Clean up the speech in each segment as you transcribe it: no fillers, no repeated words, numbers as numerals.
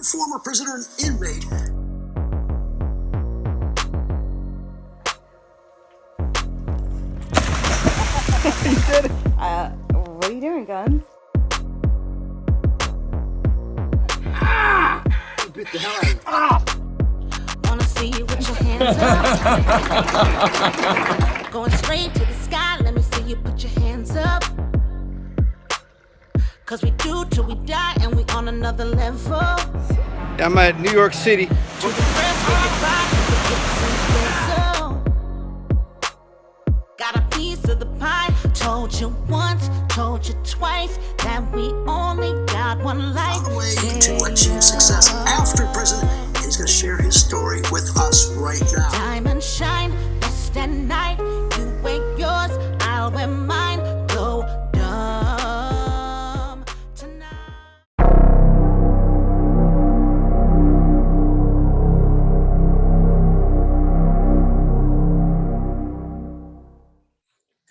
former prisoner and inmate. You did it. What are you doing, Guns? You bit the hell out of me. Wanna see you with your hands up. Going straight to the sky, let me see you put your hands up. Cause we do till we die and we on another level. I'm at New York City. To the rest of your body, the hips and the got a piece of the pie. Told you once, told you twice that we only got one life. On the way to achieve success after prison, and he's going to share his story with us right now. Diamond shine, best at night. You wear yours, I'll wear mine. Go dumb tonight.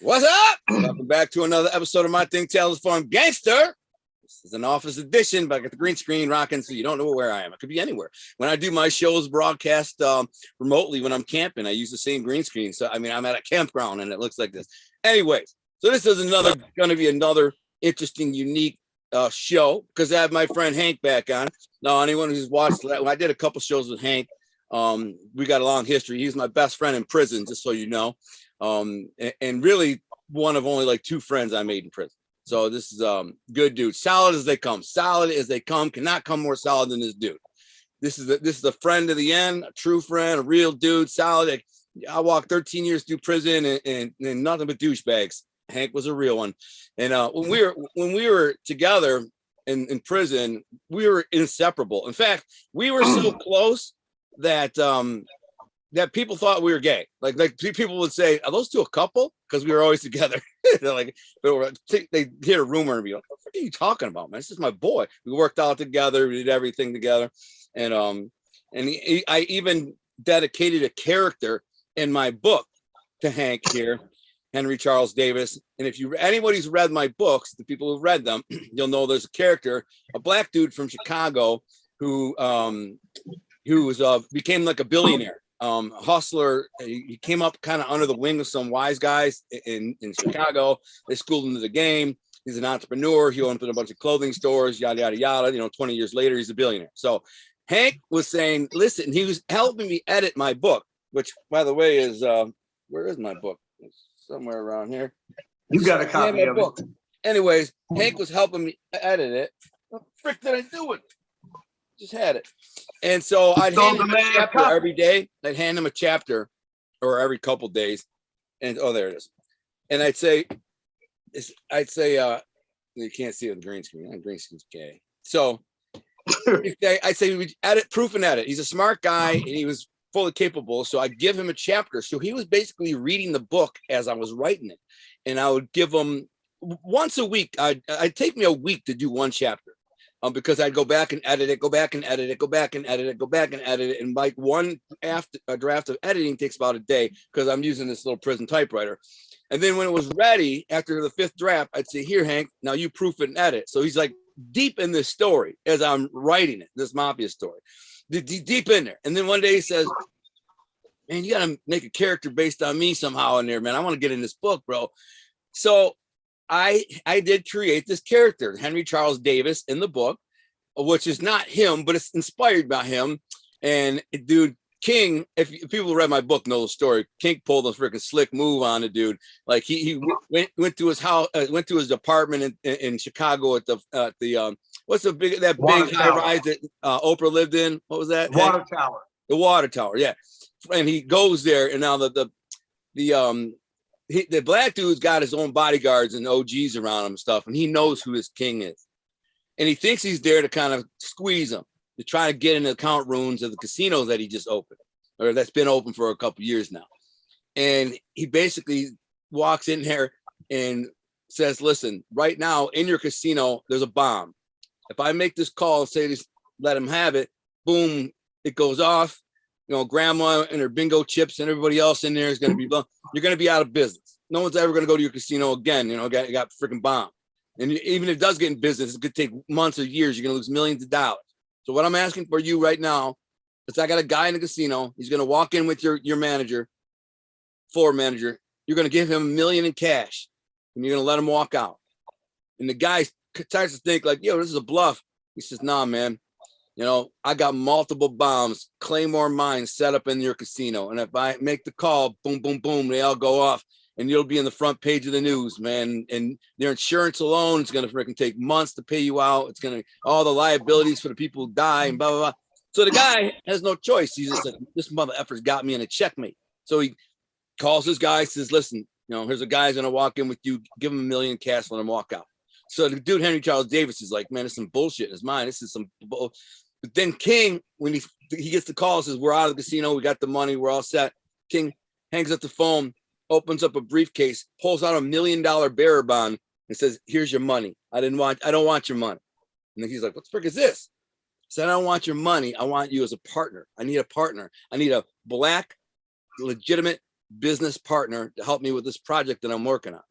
What's up? Welcome back to another episode of My Thing Tales from Gangster. This is an office edition, but I got the green screen rocking, so you don't know where I am. I could be anywhere. When I do my shows broadcast remotely when I'm camping, I use the same green screen. So, I mean, I'm at a campground and it looks like this. Anyways, so this is going to be another interesting, unique show because I have my friend Hank back on. Now, anyone who's watched that, when I did a couple shows with Hank, we got a long history. He's my best friend in prison, just so you know. And really one of only like two friends I made in prison. So this is good dude, solid as they come, cannot come more solid than this dude. This is a friend to the end, a true friend, a real dude, solid. I walked 13 years through prison and nothing but douchebags. Hank was a real one. And when we were together in prison, we were inseparable. In fact, we were so close that that people thought we were gay. Like people would say, "Are those two a couple?" Because we were always together. They're like, they hear a rumor and be like, "What are you talking about, man? This is my boy." We worked out together, we did everything together, and I even dedicated a character in my book to Hank here, Henry Charles Davis. And if anybody's read my books, the people who've read them, you'll know there's a character, a black dude from Chicago who became like a billionaire. Hustler. He came up kind of under the wing of some wise guys in Chicago. They schooled him to the game. He's an entrepreneur. He owned a bunch of clothing stores, yada, yada, yada. 20 years later, he's a billionaire. So Hank was saying, listen, he was helping me edit my book, which, by the way, is, where is my book? It's somewhere around here. You got a copy of book. it. Anyways, Hank was helping me edit it. What the frick did I do with it? Just had it. And so I'd hand him a chapter every day. I'd hand him a chapter or every couple days. And there it is. And I'd say, you can't see it on the green screen. The green screen's gay. So I'd say we edit, proof and edit. He's a smart guy and he was fully capable. So I'd give him a chapter. So he was basically reading the book as I was writing it. And I would give him once a week. I'd take me a week to do one chapter. Because I'd go back and edit it, go back and edit it, go back and edit it, go back and edit it. And like one draft of editing takes about a day because I'm using this little prison typewriter. And then when it was ready, after the fifth draft, I'd say, here, Hank, now you proof it and edit. So he's like deep in this story as I'm writing it, this mafia story, deep in there. And then one day he says, man, you got to make a character based on me somehow in there, man. I want to get in this book, bro. So I did create this character, Henry Charles Davis, in the book, which is not him, but it's inspired by him. And dude, King, if people who read my book know the story, King pulled a freaking slick move on the dude. Like he went to his house, went to his apartment in Chicago at the what's the big high rise that Oprah lived in? What was that? Water Tower. The Water Tower, yeah. And he goes there, and now the black dude's got his own bodyguards and OGs around him and stuff, and he knows who his king is. And he thinks he's there to kind of squeeze him, to try to get in the account rooms of the casinos that he just opened, or that's been open for a couple years now. And he basically walks in there and says, listen, right now in your casino, there's a bomb. If I make this call and say this, let him have it, boom, it goes off. Grandma and her bingo chips and everybody else in there is going to be, you're going to be out of business. No one's ever going to go to your casino again. Got freaking bombed. And even if it does get in business, it could take months or years. You're going to lose millions of dollars. So what I'm asking for you right now is I got a guy in the casino. He's going to walk in with your manager, floor manager. You're going to give him $1 million in cash and you're going to let him walk out. And the guy starts to think like, yo, this is a bluff. He says, nah, man. You know, I got multiple bombs, Claymore mines set up in your casino. And if I make the call, boom, boom, boom, they all go off and you'll be in the front page of the news, man. And their insurance alone is going to freaking take months to pay you out. It's going to, all the liabilities for the people who die and blah, blah, blah. So the guy has no choice. He's just like, this mother effer's got me in a checkmate. So he calls his guy, says, listen, you know, here's a guy's going to walk in with you, give him $1 million cash, let him walk out. So the dude, Henry Charles Davis, is like, man, this is some bullshit in his mind. This is some bull. But then King, when he gets the call, says, we're out of the casino. We got the money. We're all set. King hangs up the phone, opens up a briefcase, pulls out $1 million bearer bond and says, here's your money. I don't want your money. And then he's like, what the frick is this? He said, I don't want your money. I want you as a partner. I need a partner. I need a black, legitimate business partner to help me with this project that I'm working on.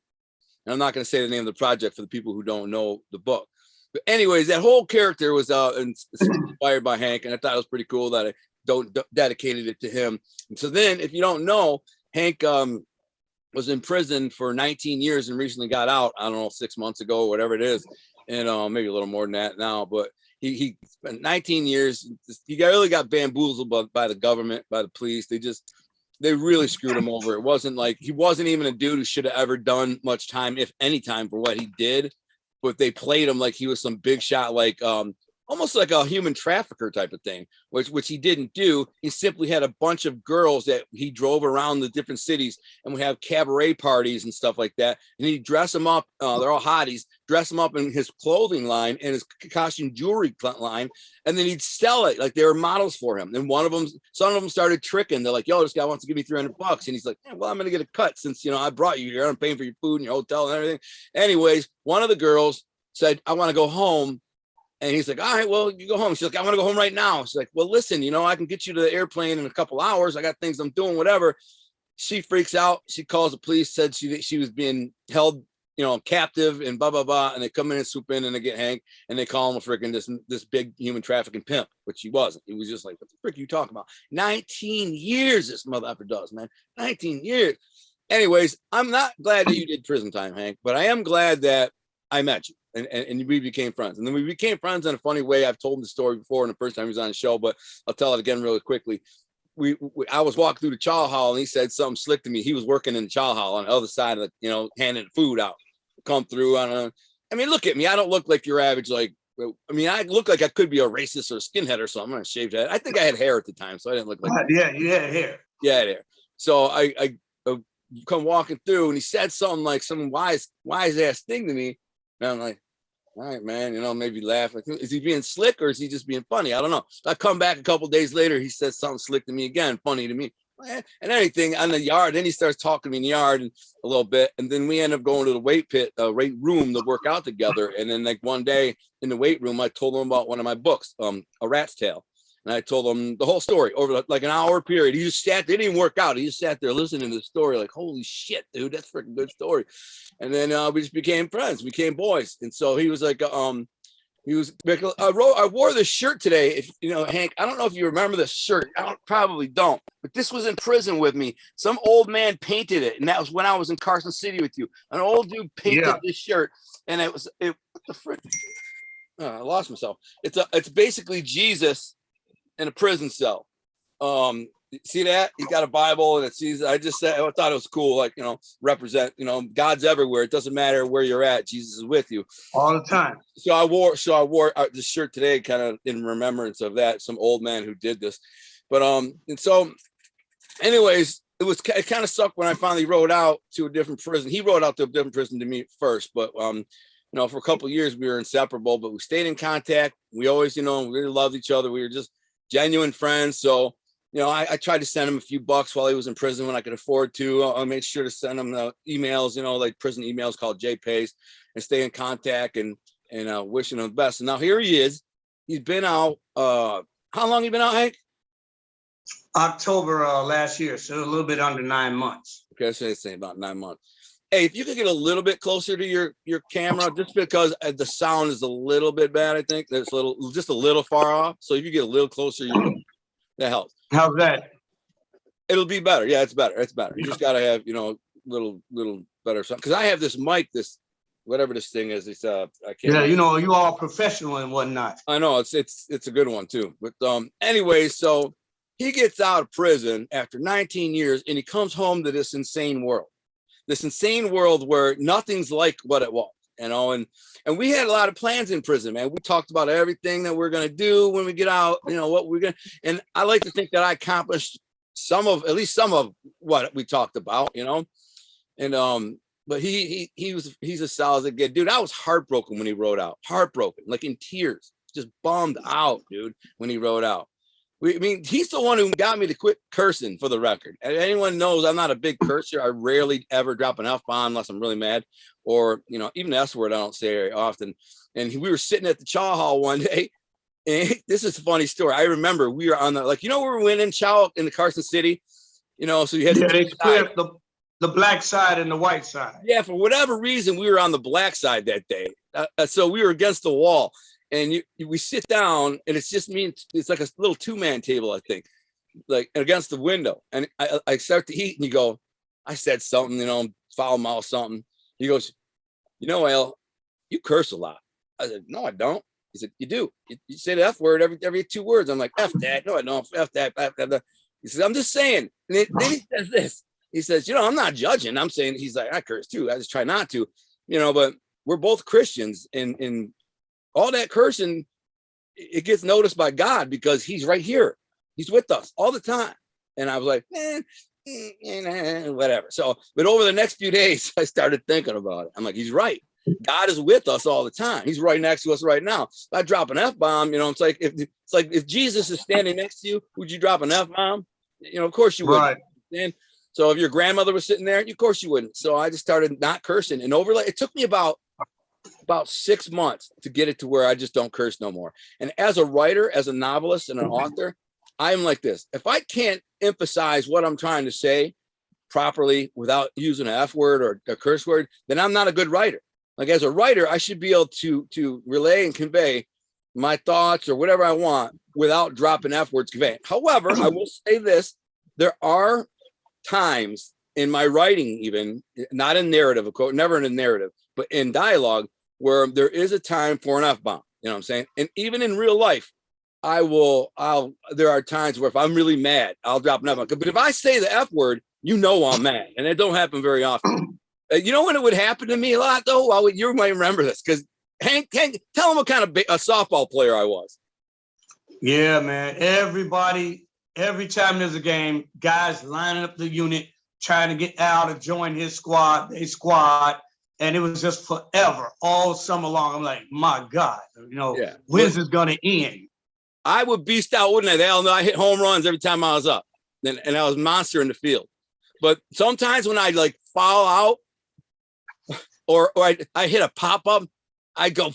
And I'm not going to say the name of the project for the people who don't know the book. But anyways, that whole character was inspired by Hank, and I thought it was pretty cool that I dedicated it to him. And so then, if you don't know, Hank was in prison for 19 years and recently got out, I don't know, 6 months ago, whatever it is, and maybe a little more than that now, but he spent 19 years. He really got bamboozled by the government, by the police. They really screwed him over. It wasn't like, he wasn't even a dude who should have ever done much time, if any time, for what he did. But they played him like he was some big shot, like almost like a human trafficker type of thing, which he didn't do. He simply had a bunch of girls that he drove around the different cities and would have cabaret parties and stuff like that. And he'd dress them up. They're all hotties, dress them up in his clothing line and his costume jewelry line. And then he'd sell it like they were models for him. And some of them started tricking. They're like, yo, this guy wants to give me $300. And he's like, well, I'm going to get a cut since, you know, I brought you here. I'm paying for your food and your hotel and everything. Anyways, one of the girls said, I want to go home. And he's like, all right, well, you go home. She's like, I want to go home right now. She's like, well, listen, you know, I can get you to the airplane in a couple hours. I got things I'm doing, whatever. She freaks out. She calls the police, said she was being held, you know, captive and blah, blah, blah. And they come in and swoop in and they get Hank and they call him a freaking this big human trafficking pimp, which he wasn't. He was just like, what the frick are you talking about? 19 years this motherfucker does, man. 19 years. Anyways, I'm not glad that you did prison time, Hank, but I am glad that I met you. And we became friends. And then we became friends in a funny way. I've told him the story before and the first time he was on the show, but I'll tell it again really quickly. I was walking through the chow hall and he said something slick to me. He was working in the chow hall on the other side of the, you know, handing food out. Come through. I mean, look at me. I don't look like your average, like, I mean, I look like I could be a racist or a skinhead or something. I'm shaved head. I think I had hair at the time, so I didn't look like yeah, you had hair. Yeah, hair. So I come walking through and he said something like some wise ass thing to me. And I'm like, all right, man, you know, maybe laugh. Like, is he being slick or is he just being funny? I don't know. I come back a couple days later. He says something slick to me again, funny to me, and anything on the yard. Then he starts talking to me in the yard a little bit. And then we end up going to the weight room to work out together. And then like one day in the weight room, I told him about one of my books, A Rat's Tale. And I told him the whole story over like an hour period. He just sat, they didn't even work out. He just sat there listening to the story like, holy shit, dude, that's a freaking good story. And then we just became friends, became boys. And so he was like, I wore this shirt today. If you know, Hank, I don't know if you remember this shirt. Probably don't, but this was in prison with me. Some old man painted it. And that was when I was in Carson City with you. An old dude painted this shirt. And what the frick? Oh, I lost myself. It's basically Jesus in a prison cell. See that? He got a Bible and it sees, I thought it was cool. Like, you know, represent, you know, God's everywhere. It doesn't matter where you're at. Jesus is with you all the time. So I wore this shirt today, kind of in remembrance of that, some old man who did this. But, and so anyways, it kind of sucked when I finally rode out to a different prison. He rode out to a different prison to me first, but, you know, for a couple of years we were inseparable, but we stayed in contact. We always, you know, we really loved each other. We were just genuine friends. So, you know, I tried to send him a few bucks while he was in prison when I could afford to. I made sure to send him the emails, you know, like prison emails called JPays, and stay in contact and wishing him the best. And now here he is. He's been out. How long you been out, Hank? October last year, so a little bit under 9 months. Okay, so it's about 9 months. Hey, if you could get a little bit closer to your camera, just because the sound is a little bit bad, I think that's just a little far off. So if you get a little closer, that helps. How's that? It'll be better. Yeah, it's better. It's better. You just gotta have, you know, little better sound. Because I have this mic, this whatever this thing is. It's I can't. Yeah, you know, you all professional and whatnot. I know it's a good one too. But anyway, so he gets out of prison after 19 years, and he comes home to this insane world. This insane world where nothing's like what it was, you know, and we had a lot of plans in prison, man. We talked about everything that we're going to do when we get out, you know, what we're going to, and I like to think that I accomplished at least some of what we talked about, you know, and, but he's a solid kid, dude. I was heartbroken when he wrote out, heartbroken, like in tears, just bummed out, dude, when he wrote out. I mean, he's the one who got me to quit cursing, for the record. And anyone knows I'm not a big cursor. I rarely ever drop an F-bomb unless I'm really mad, or, you know, even the S word I don't say very often. And we were sitting at the chow hall one day, and this is a funny story. I remember we were on we were winning chow in the Carson City, you know, so you had they split the black side and the white side. Yeah, for whatever reason, we were on the black side that day. So we were against the wall. And we sit down, and it's just me. It's like a little 2-man table, I think, like against the window. And I start to eat, and you go, I said something, you know, foul mouth something. He goes, you know, Al, you curse a lot. I said, no, I don't. He said, you do. You say the F word every 2 words. I'm like, F that. No, I don't. F that. F that. He says, I'm just saying. And then he says this. He says, you know, I'm not judging. I'm saying, he's like, I curse too. I just try not to, you know, but we're both Christians, and all that cursing, it gets noticed by God because he's right here. He's with us all the time. And I was like, whatever. So, but over the next few days, I started thinking about it. I'm like, he's right. God is with us all the time. He's right next to us right now. If I drop an F-bomb, you know, it's like if Jesus is standing next to you, would you drop an F-bomb? You know, of course you wouldn't. Right. So if your grandmother was sitting there, of course you wouldn't. So I just started not cursing, and it took me about 6 months to get it to where I just don't curse no more. And as a writer, as a novelist and an author, I'm like this. If I can't emphasize what I'm trying to say properly without using an F word or a curse word, then I'm not a good writer. Like, as a writer, I should be able to relay and convey my thoughts or whatever I want without dropping F words conveying. However, I will say this. There are times in my writing, even not in narrative, of course, never in a narrative, but in dialogue, where there is a time for an F-bomb, you know what I'm saying? And even in real life, there are times where if I'm really mad, I'll drop an F-bomb. But if I say the F word, you know I'm mad, and it don't happen very often. You know when it would happen to me a lot, though? You might remember this, because Hank, tell him what kind of a softball player I was. Yeah, man. Everybody, every time there's a game, guys lining up the unit, trying to get Al to join his squad, and it was just forever, all summer long. I'm like, my God, you know, when's this gonna end? I would beast out, wouldn't I? They all know I hit home runs every time I was up, and I was a monster in the field. But sometimes when I like foul out, or I hit a pop up, I go,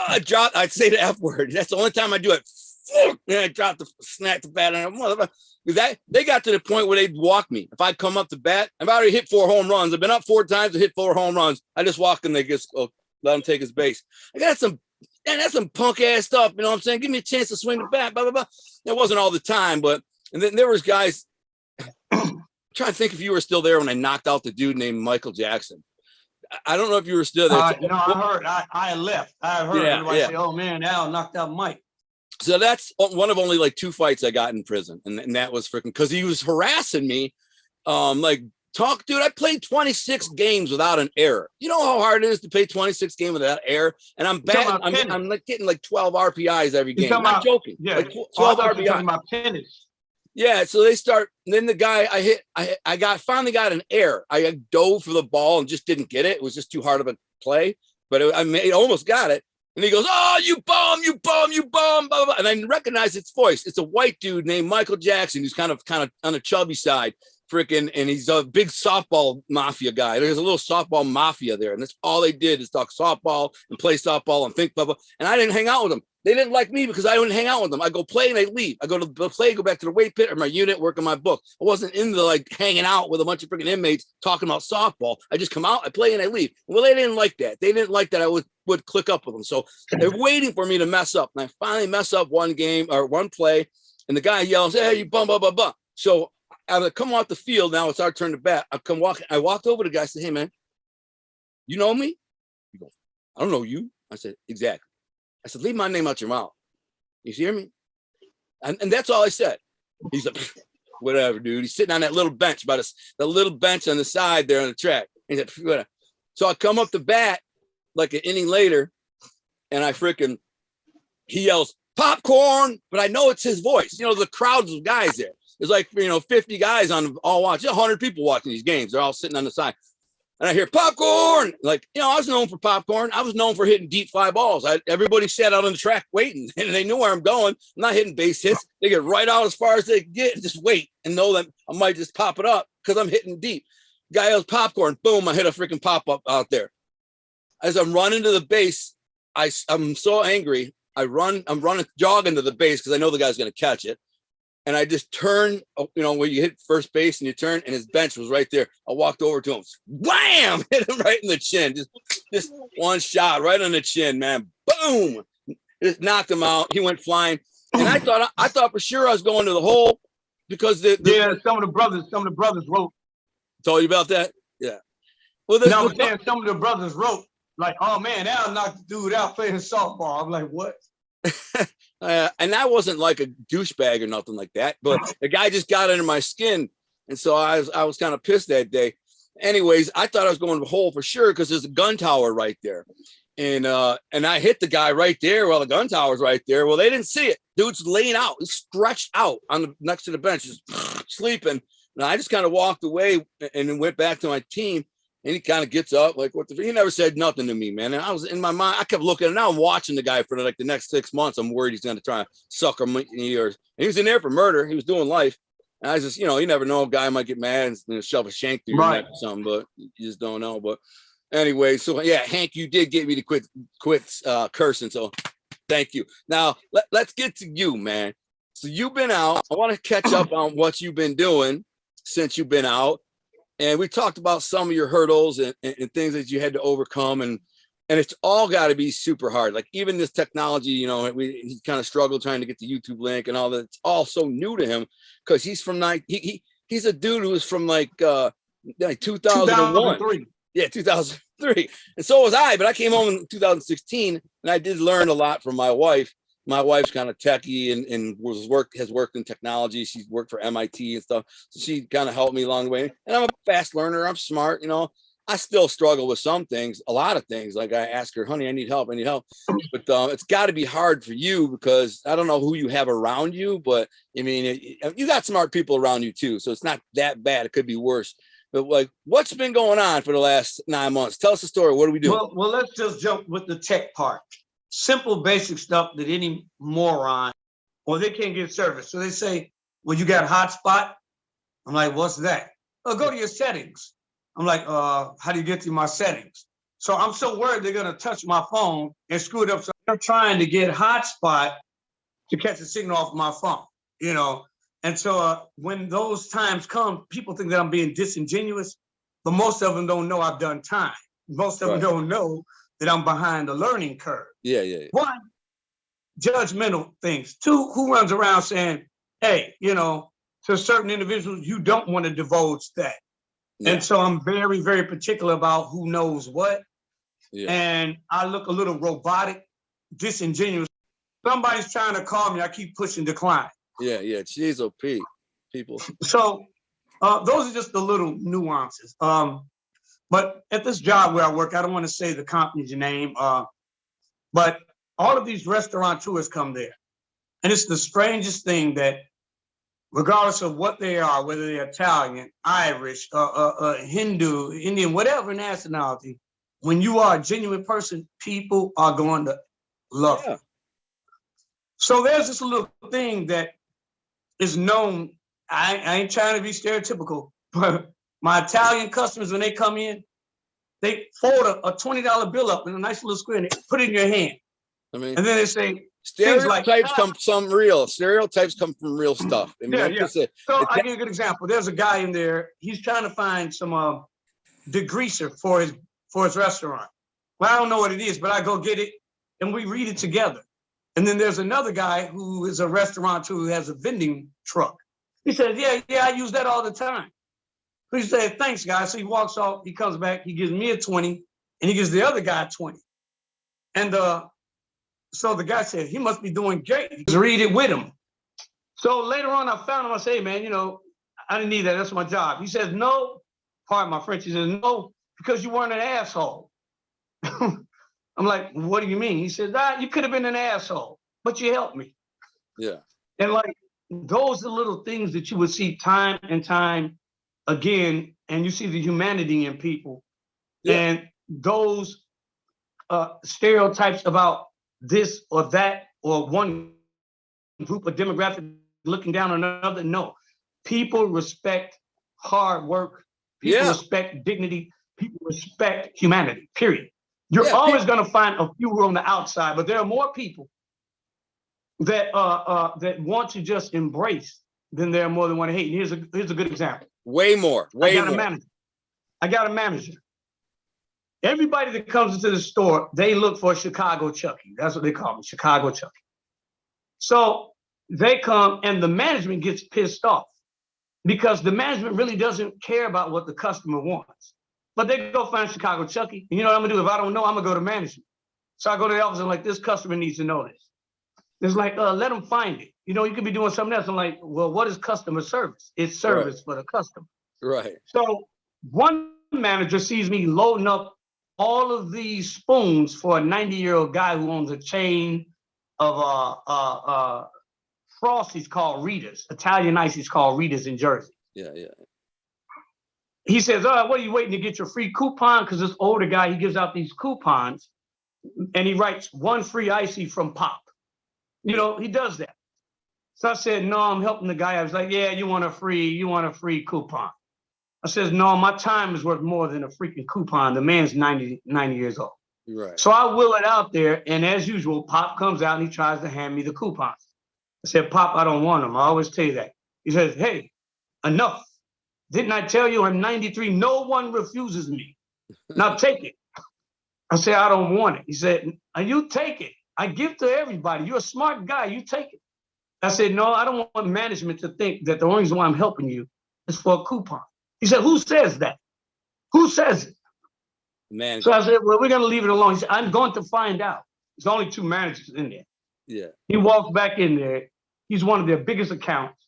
I'd say the F word. That's the only time I do it. And I drop snap the bat, and they got to the point where they'd walk me. If I'd come up to bat, I've already hit 4 home runs. I've been up 4 times to hit 4 home runs. I just walk and they just let him take his base. That's some punk ass stuff. You know what I'm saying? Give me a chance to swing the bat, blah, blah, blah. It wasn't all the time, and then there was guys, I'm trying to think if you were still there when I knocked out the dude named Michael Jackson. I don't know if you were still there. No, I heard. I left. I heard everybody say, oh man, Al knocked out Mike. So that's one of only like 2 fights I got in prison. And that was freaking because he was harassing me. Dude, I played 26 games without an error. You know how hard it is to play 26 games without error? And I'm I'm like getting like 12 RPIs every game. I'm not joking. Yeah. Like 12 RPIs. Yeah, so they start, and then the guy I finally got an error. I dove for the ball and just didn't get it. It was just too hard of a play, but I almost got it. And he goes, oh, you bum, blah, blah. And I recognize its voice. It's a white dude named Michael Jackson, who's kind of on the chubby side. freaking, and he's a big softball mafia guy. There's a little softball mafia there, and that's all they did is talk softball and play softball and think blah, blah. And I didn't hang out with them. They didn't like me because I didn't hang out with them. I go play and they leave. I go to the play, go back to the weight pit or my unit, work on my book. I wasn't into like hanging out with a bunch of freaking inmates talking about softball. I just come out, I play, and I leave. Well, they didn't like that. They didn't like that I would click up with them. So they're waiting for me to mess up. And I finally mess up one game or one play, and the guy yells, "Hey, you bum, blah, blah, blah." So I come off the field. Now it's our turn to bat. I walked over to the guy, I said, "Hey, man, you know me?" He goes, "I don't know you." I said, "Exactly." I said, "Leave my name out your mouth. You hear me?" And that's all I said. He's like, "Whatever, dude." He's sitting on that little bench by the little bench on the side there on the track. He said, "Whatever." So I come up to bat like an inning later, and he yells, "Popcorn!" But I know it's his voice. You know, the crowds of guys there. There's like, 50 guys on all watch. 100 people watching these games. They're all sitting on the side. And I hear popcorn. Like, I was known for popcorn. I was known for hitting deep fly balls. Everybody sat out on the track waiting, and they knew where I'm going. I'm not hitting base hits. They get right out as far as they can get and just wait and know that I might just pop it up because I'm hitting deep. Guy yells popcorn. Boom, I hit a freaking pop up out there. As I'm running to the base, I'm so angry. I'm running, jogging to the base because I know the guy's going to catch it. And I just turned, where you hit first base and you turn, and his bench was right there. I walked over to him, wham, hit him right in the chin. Just one shot right on the chin, man. Boom, just knocked him out. He went flying, and I thought for sure I was going to the hole because some of the brothers wrote. Told you about that, yeah. Well, I'm saying some of the brothers wrote like, "Oh man, Al knocked the dude out playing softball." I'm like, what? And I wasn't like a douchebag or nothing like that, but the guy just got under my skin, and so I was kind of pissed that day. Anyways, I thought I was going to the hole for sure because there's a gun tower right there, and I hit the guy right there while the gun tower's right there. Well, they didn't see it. Dude's laying out, he's stretched out next to the bench, just sleeping. And I just kind of walked away and then went back to my team. And he kind of gets up, like, what the? He never said nothing to me, man. And I was in my mind, I kept looking, and now I'm watching the guy for like the next 6 months. I'm worried he's going to try to sucker me. And he was in there for murder. He was doing life. And I just, you never know, a guy might get mad and shove a shank through your neck or something, but you just don't know. But anyway, so yeah, Hank, you did get me to quit cursing. So thank you. Now let's get to you, man. So you've been out. I want to catch up on what you've been doing since you've been out. And we talked about some of your hurdles and things that you had to overcome. And it's all got to be super hard. Like even this technology, he kind of struggled trying to get the YouTube link and all that. It's all so new to him because he's from he's a dude who was from like 2001. Yeah, 2003. And so was I, but I came home in 2016 and I did learn a lot from my wife. My wife's kind of techie and has worked in technology. She's worked for MIT and stuff. So she kind of helped me along the way. And I'm a fast learner. I'm smart. I still struggle with some things, a lot of things. Like I ask her, "Honey, I need help. But it's got to be hard for you because I don't know who you have around you, but I mean, you got smart people around you too. So it's not that bad. It could be worse. But like, what's been going on for the last 9 months? Tell us the story. What are we doing? Well, let's just jump with the tech part. Simple, basic stuff that any moron, or they can't get service. So they say, "Well, you got a hotspot?" I'm like, "What's that?" "Oh, go to your settings." I'm like, how do you get to my settings?" So I'm so worried they're going to touch my phone and screw it up. So I'm trying to get hotspot to catch a signal off my phone, And so when those times come, people think that I'm being disingenuous, but most of them don't know I've done time. Most of them don't know that I'm behind the learning curve. Yeah. One, judgmental things. Two, who runs around saying, "Hey, to certain individuals, you don't want to divulge that." Yeah. And so I'm very, very particular about who knows what. Yeah. And I look a little robotic, disingenuous. Somebody's trying to call me, I keep pushing decline. Yeah. Jeez, oh, Pete, people. So those are just the little nuances. But at this job where I work, I don't want to say the company's name, but all of these restaurateurs come there. And it's the strangest thing that regardless of what they are, whether they're Italian, Irish, Hindu, Indian, whatever nationality, when you are a genuine person, people are going to love you. So there's this little thing that is known. I ain't trying to be stereotypical, But my Italian customers, when they come in, they fold a $20 bill up in a nice little square and they put it in your hand. I mean, And then they say, stereotypes come some real. Stereotypes come from real stuff. I mean, yeah. So I'll give you a good example. There's a guy in there. He's trying to find some degreaser for his restaurant. Well, I don't know what it is, but I go get it and we read it together. And then there's another guy who is a restaurateur who has a vending truck. He said, yeah, I use that all the time. So he said, thanks, guys. So he walks off, he comes back, he gives me a 20, and he gives the other guy a 20. And so the guy said, he must be doing great. Just read it with him. So later on, I found him. I say, man, I didn't need that. That's my job. He says, no, pardon my French. He says, no, because you weren't an asshole. I'm like, what do you mean? He says, you could have been an asshole, but you helped me. Yeah. And like, those are little things that you would see time and time again, and you see the humanity in people. Yeah. And those stereotypes about this or that or one group of demographic looking down on another. No, people respect hard work. People respect dignity. People respect humanity, period. You're always going to find a few on the outside, but there are more people that that want to just embrace than there are more than want to hate. And here's a good example. Way more. I got a manager. Everybody that comes into the store, they look for Chicago Chucky. That's what they call me, Chicago Chucky. So they come and the management gets pissed off because the management really doesn't care about what the customer wants. But they go find Chicago Chucky. And you know what I'm gonna do? If I don't know, I'm gonna go to management. So I go to the office and I'm like, this customer needs to know this. It's like, let them find it. You could be doing something else. I'm like, well, what is customer service? It's service for the customer. Right. So one manager sees me loading up all of these spoons for a 90-year-old guy who owns a chain of Frosties called Rita's, Italian ices called Rita's in Jersey. Yeah. He says, what are you waiting to get your free coupon? Because this older guy, he gives out these coupons and he writes one free icy from Pop. He does that. So I said, no, I'm helping the guy. I was like, yeah, you want a free coupon. I says, no, my time is worth more than a freaking coupon. The man's 90 years old. Right. So I will it out there. And as usual, Pop comes out and he tries to hand me the coupons. I said, Pop, I don't want them. I always tell you that. He says, hey, enough. Didn't I tell you I'm 93? No one refuses me. Now take it. I said, I don't want it. He said, you take it. I give to everybody. You're a smart guy. You take it. I said, no, I don't want management to think that the only reason why I'm helping you is for a coupon. He said, who says that? Who says it? Man. So I said, well, we're going to leave it alone. He said, I'm going to find out. There's only 2 managers in there. Yeah. He walks back in there. He's one of their biggest accounts.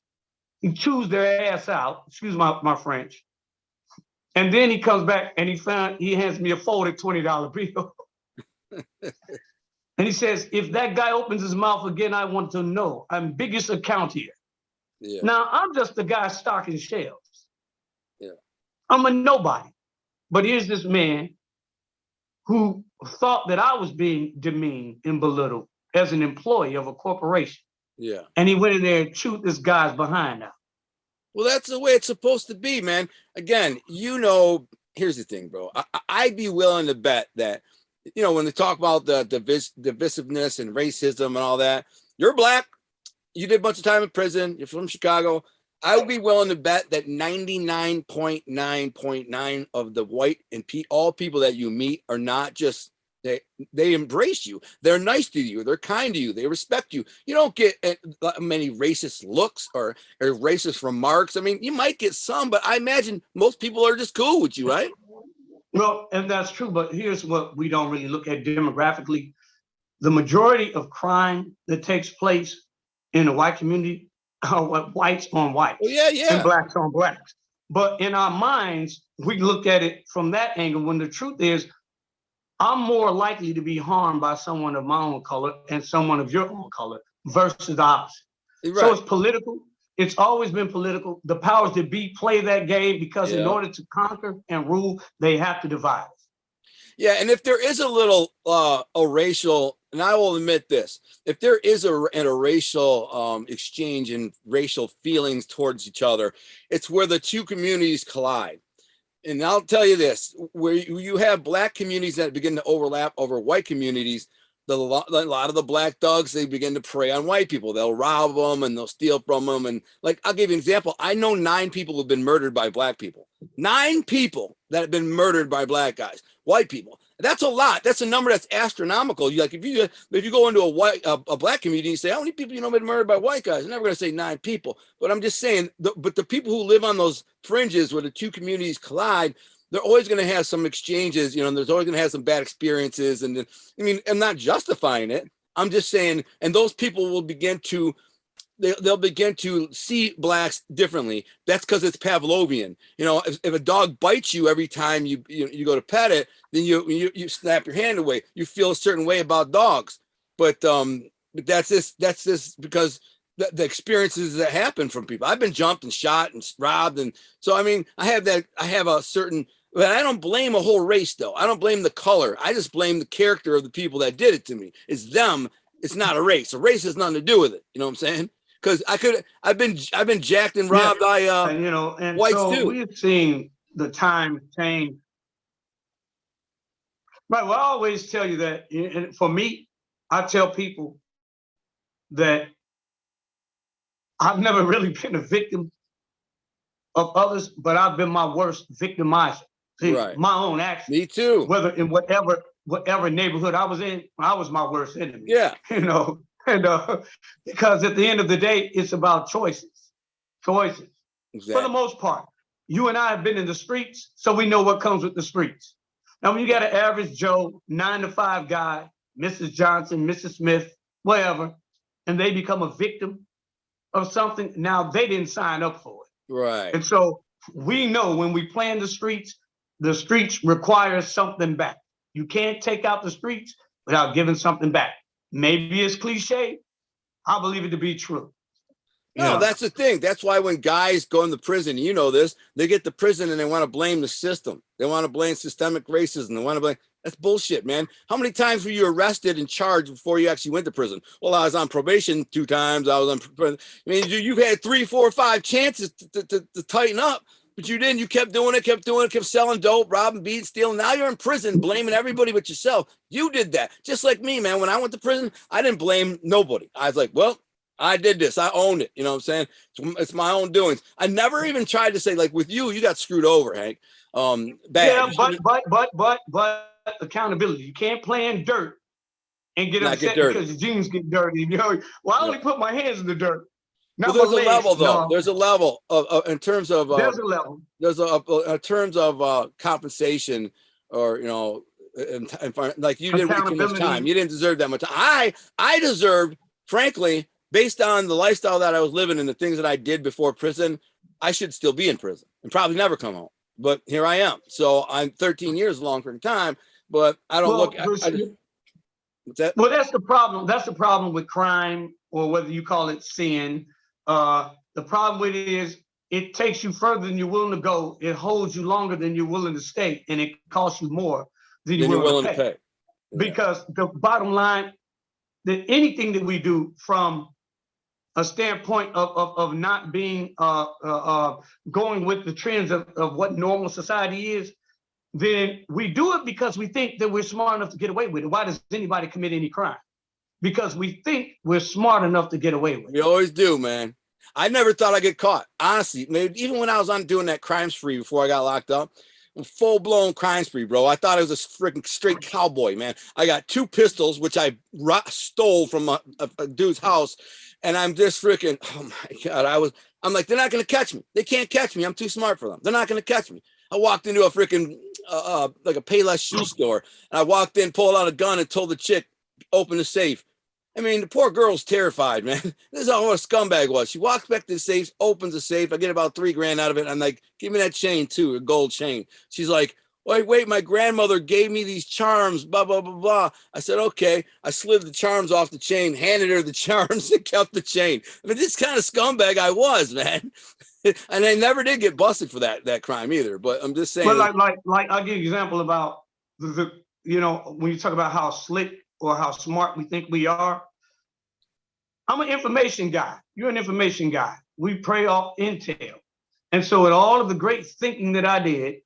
He chews their ass out. Excuse my French. And then he comes back and he hands me a folded $20 bill. And he says, if that guy opens his mouth again, I want to know. I'm biggest account here. Yeah. Now, I'm just a guy stocking shelves. Yeah. I'm a nobody. But here's this man who thought that I was being demeaned and belittled as an employee of a corporation. Yeah. And he went in there and chewed this guy's behind out. Well, that's the way it's supposed to be, man. Again, here's the thing, bro. I'd be willing to bet that, when they talk about the divisiveness and racism and all that, you're black, you did a bunch of time in prison, you're from Chicago. I would be willing to bet that 99.9.9 of the white and all people that you meet are not just, they embrace you. They're nice to you. They're kind to you. They respect you. You don't get many racist looks or racist remarks. I mean, you might get some, but I imagine most people are just cool with you, right? Well, and that's true, but here's what we don't really look at demographically. The majority of crime that takes place in the white community are whites on whites. Oh, yeah. And blacks on blacks. But in our minds, we look at it from that angle when the truth is, I'm more likely to be harmed by someone of my own color and someone of your own color versus the opposite. Right. So it's political. It's always been political. The powers that be play that game because in order to conquer and rule, they have to divide. Yeah, and if there is a little a racial and I will admit this, if there is a racial exchange and racial feelings towards each other, it's where the two communities collide. And I'll tell you this, where you have black communities that begin to overlap over white communities, a lot of the black thugs, they begin to prey on white people. They'll rob them and they'll steal from them. And like, I'll give you an example. I know 9 people who've been murdered by black people. 9 people that have been murdered by black guys, white people. That's a lot. That's a number that's astronomical. You like if you go into a black community and say, how many people you know been murdered by white guys? I'm never going to say 9 people. But I'm just saying, but the people who live on those fringes where the two communities collide, they're always going to have some exchanges, you know, and there's always going to have some bad experiences. And I mean, I'm not justifying it. I'm just saying, and those people will begin to, they'll begin to see blacks differently. That's because it's Pavlovian. You know, if a dog bites you every time you go to pet it, then you snap your hand away. You feel a certain way about dogs. But that's this because the experiences that happen from people. I've been jumped and shot and robbed, and so I mean, I have a certain. But I don't blame a whole race, though. I don't blame the color. I just blame the character of the people that did it to me. It's them. It's not a race. A race has nothing to do with it. You know what I'm saying? Because I've been jacked and robbed by and, you know, and whites so too. We've seen the time change. Right. Well, I always tell you that, and for me, I tell people that I've never really been a victim of others, but I've been my worst victimizer. See, Right. My own actions. Me too. Whether in whatever neighborhood I was in, I was my worst enemy. Yeah. You know, and because at the end of the day, it's about choices. Choices. Exactly. For the most part. You and I have been in the streets, so we know what comes with the streets. Now, when you got an average Joe, 9-to-5 guy, Mrs. Johnson, Mrs. Smith, whatever, and they become a victim of something, now they didn't sign up for it. Right. And so we know when we play in the streets require something back. You can't take out the streets without giving something back. Maybe it's cliche. I believe it to be true. No, Yeah. that's the thing. That's why when guys go into prison, you know this, they get to prison and they want to blame the system. They want to blame systemic racism. They want to blame. That's bullshit, man. How many times were you arrested and charged before you actually went to prison? Well, I was on probation 2 times. I was on. I mean, you've had 3, 4, 5 chances to tighten up, but you didn't. You kept doing it, kept selling dope, robbing, beating, stealing. Now you're in prison, blaming everybody but yourself. You did that, just like me, man. When I went to prison, I didn't blame nobody. I was like, well, I did this. I owned it. You know what I'm saying? It's my own doings. I never even tried to say, like with you got screwed over, Hank. Bad. Yeah, but accountability. You can't play in dirt and get upset because your jeans get dirty. You know, well, I only put my hands in the dirt. Well, there's a level, though. No. There's a level of in terms of there's a level. There's in terms of compensation, or you know, like you didn't get too much time. You didn't deserve that much time. I deserved, frankly, based on the lifestyle that I was living and the things that I did before prison, I should still be in prison and probably never come home. But here I am. So I'm 13 years longer time, but I don't look. What's that? Well, that's the problem. That's the problem with crime, or whether you call it sin. The problem with it is it takes you further than you're willing to go. It holds you longer than you're willing to stay, and it costs you more than you're willing to pay. Yeah. Because the bottom line, that anything that we do from a standpoint of not being going with the trends of what normal society is, then we do it because we think that we're smart enough to get away with it. Why does anybody commit any crime? Because we think we're smart enough to get away with it. We always do, man. I never thought I'd get caught. Honestly, maybe even when I was on doing that crime spree before I got locked up, full-blown crime spree, bro. I thought I was a freaking straight cowboy, man. I got 2 pistols, which I stole from a dude's house, and I'm just freaking, oh my God, I'm like, they're not going to catch me. They can't catch me. I'm too smart for them. They're not going to catch me. I walked into a freaking, like a Payless shoe store, and I walked in, pulled out a gun, and told the chick, open the safe. I mean, the poor girl's terrified, man. This is how what a scumbag was. She walks back to the safe, opens the safe. I get about $3,000 out of it. I'm like, give me that chain too, a gold chain. She's like, wait, my grandmother gave me these charms, blah, blah, blah, blah. I said, okay. I slid the charms off the chain, handed her the charms, and kept the chain. I mean, this kind of scumbag I was, man. And I never did get busted for that crime either. But I'm just saying. But like I'll give you an example about the when you talk about how slick or how smart we think we are. I'm an information guy. You're an information guy. We prey off intel. And so with all of the great thinking that I did,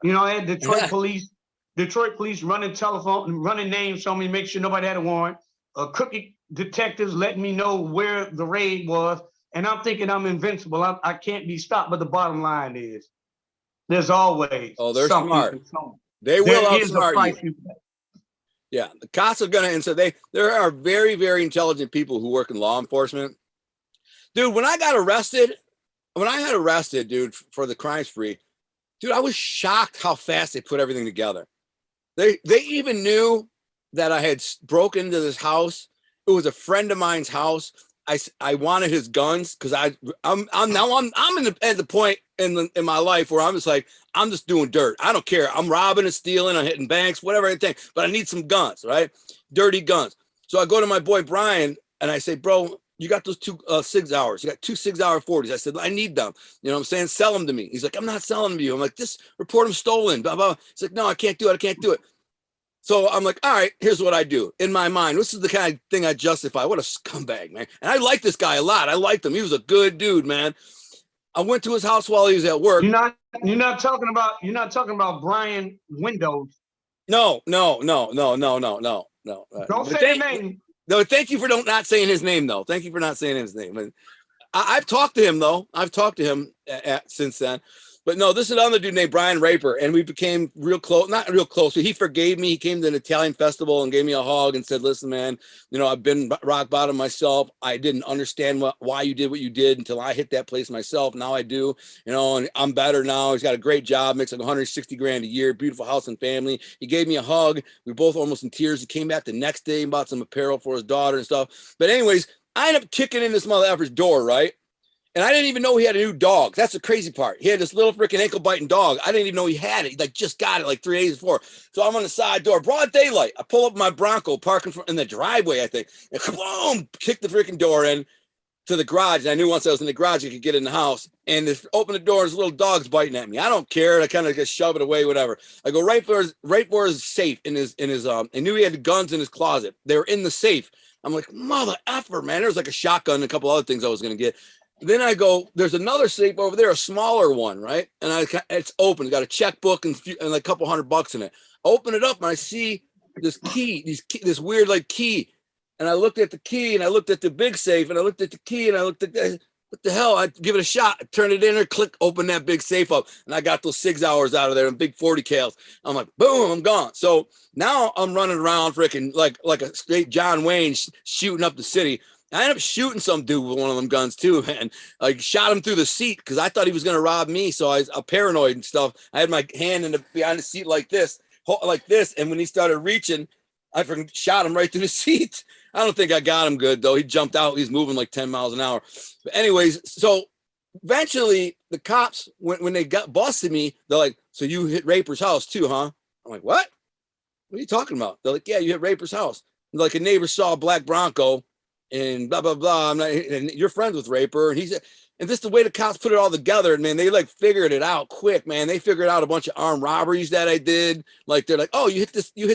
you know, I had Detroit police running telephone, running names on me, make sure nobody had a warrant. Crooked detectives letting me know where the raid was. And I'm thinking I'm invincible. I can't be stopped. But the bottom line is, there's always they're something smart. controlling. They will There is a outsmart price you. you pay. Yeah, the cops are gonna, and so there are very, very intelligent people who work in law enforcement. Dude, when I had arrested, dude, for the crime spree, dude, I was shocked how fast they put everything together. They even knew that I had broken into this house. It was a friend of mine's house. I wanted his guns because I'm at the point in my life where I'm just like, I'm just doing dirt. I don't care. I'm robbing and stealing. I'm hitting banks, whatever I think. But I need some guns, right? Dirty guns. So I go to my boy Brian and I say, bro, you got those two 6 hours. You got 2 6-hour 40s. I said, I need them. You know what I'm saying? Sell them to me. He's like, I'm not selling them to you. I'm like, just report them stolen. Blah, blah. He's like, no, I can't do it. I can't do it. So I'm like, all right, here's what I do. In my mind, this is the kind of thing I justify. What a scumbag, man. And I like this guy a lot. I liked him. He was a good dude, man. I went to his house while he was at work. You're not talking about Brian Windows. No. Don't say his name. No, thank you for not saying his name, though. Thank you for not saying his name. I've talked to him, though. I've talked to him since then. But no, this is another dude named Brian Raper, and we became real close. Not real close, but he forgave me. He came to an Italian festival and gave me a hug and said, listen, man, you know, I've been rock bottom myself. I didn't understand why you did what you did until I hit that place myself. Now I do, you know, and I'm better now. He's got a great job, makes like 160 grand a year, beautiful house and family. He gave me a hug. We were both almost in tears. He came back the next day and bought some apparel for his daughter and stuff. But anyways, I ended up kicking in this motherfucker's door, right? And I didn't even know he had a new dog. That's the crazy part. He had this little freaking ankle biting dog. I didn't even know he had it. He like just got it like 3 days before. So I'm on the side door, broad daylight. I pull up my Bronco, parking in the driveway, I think. And boom, kick the freaking door in to the garage. And I knew once I was in the garage, I could get in the house. And this open the door, his little dog's biting at me. I don't care. I kind of just shove it away, whatever. I go right for his safe in his I knew he had the guns in his closet. They were in the safe. I'm like, mother effer, man. There was like a shotgun and a couple other things I was gonna get. Then I go, there's another safe over there, a smaller one, right? And it's open. It's got a checkbook and like a couple $100 in it. I open it up and I see this key, this weird like key. And I looked at the key and I looked at the big safe and I looked at the key and I looked at what the hell? I give it a shot. I turn it in or click, open that big safe up. And I got those 6 hours out of there and big 40 cals. I'm like, boom, I'm gone. So now I'm running around freaking like a straight John Wayne shooting up the city. I ended up shooting some dude with one of them guns too, man. Like shot him through the seat because I thought he was going to rob me. So I was paranoid and stuff. I had my hand behind the seat like this. And when he started reaching, I freaking shot him right through the seat. I don't think I got him good though. He jumped out. He's moving like 10 miles an hour. But anyways, so eventually the cops, when they got busted me, they're like, so you hit Raper's house too, huh? I'm like, what? What are you talking about? They're like, yeah, you hit Raper's house. And like a neighbor saw a black Bronco and blah, blah, blah. And you're friends with Raper. And and this is the way the cops put it all together. And man, they like figured it out quick, man. They figured out a bunch of armed robberies that I did. Like, they're like, oh, you hit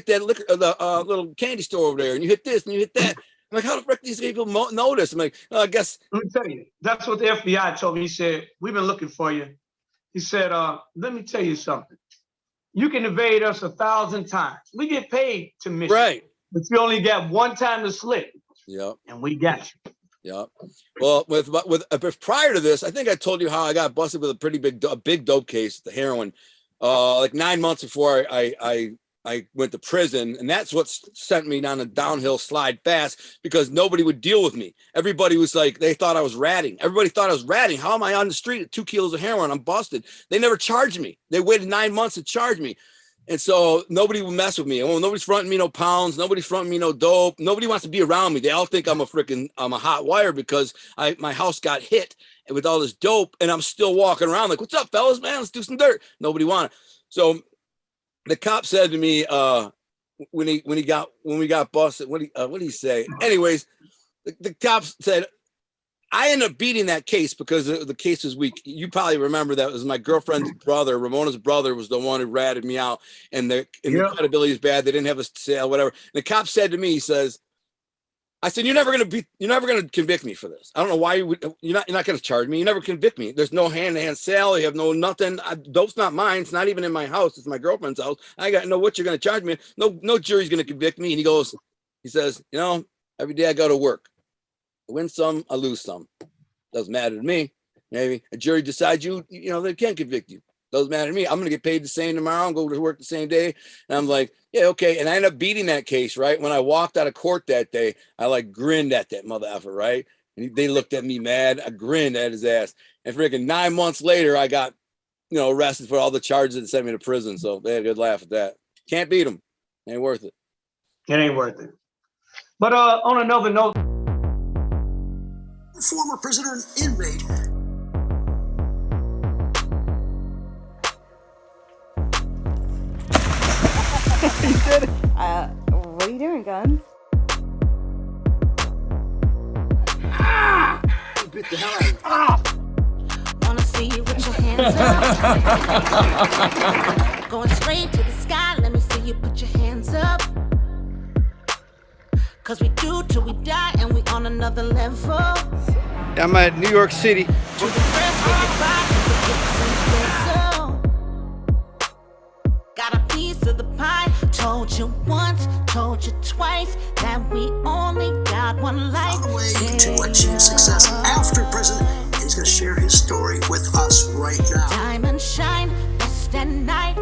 that liquor, the little candy store over there. And you hit this and you hit that. I'm like, how the frick these people notice? I'm like, oh, I guess. Let me tell you, that's what the FBI told me. He said, we've been looking for you. He said, let me tell you something. You can evade us 1,000 times. We get paid to miss right. You, but you only got one time to slip. Yep. And we got you. Yep. Well, with prior to this, I think I told you how I got busted with a big dope case, the heroin, like 9 months before I went to prison. And that's what sent me down a downhill slide fast because nobody would deal with me. Everybody was like, they thought I was ratting. Everybody thought I was ratting. How am I on the street at 2 kilos of heroin? I'm busted. They never charged me. They waited 9 months to charge me. And so nobody would mess with me. Oh, nobody's fronting me no pounds. Nobody's fronting me no dope. Nobody wants to be around me. They all think I'm a hot wire because my house got hit with all this dope and I'm still walking around like, what's up, fellas, man? Let's do some dirt. Nobody wanted. So the cop said to me, when we got busted, what did he say? Anyways, the cops said, I ended up beating that case because the case was weak. You probably remember that it was my girlfriend's brother, Ramona's brother, was the one who ratted me out, and the credibility is bad. They didn't have a sale, whatever. And the cop said to me, he says, I said, you're never gonna convict me for this. I don't know why you're not gonna charge me. You never convict me. There's no hand-to-hand sale. You have no nothing. Dope's not mine. It's not even in my house. It's my girlfriend's house. I got to know what you're gonna charge me. No jury's gonna convict me. And he says, every day I go to work. I win some, I lose some. Doesn't matter to me. Maybe a jury decides they can't convict you. Doesn't matter to me. I'm going to get paid the same tomorrow and go to work the same day. And I'm like, yeah, okay. And I ended up beating that case, right? When I walked out of court that day, I like grinned at that mother effer, right? And they looked at me mad. I grinned at his ass. And freaking 9 months later, I got, arrested for all the charges that sent me to prison. So they had a good laugh at that. Can't beat them. Ain't worth it. It ain't worth it. But on another note, Former prisoner and inmate. You did it. What are you doing, Guns? You beat the hell out of him. Wanna see you with your hands up. Going straight to the sky, let me see you put your hands up. Cause we do till we die and we on another level. I'm at New York City. To the first with your body, got a piece of the pie. Told you once, told you twice that we only got one life. On the way to achieve success after prison, and he's going to share his story with us right now. Diamond shine, best at night.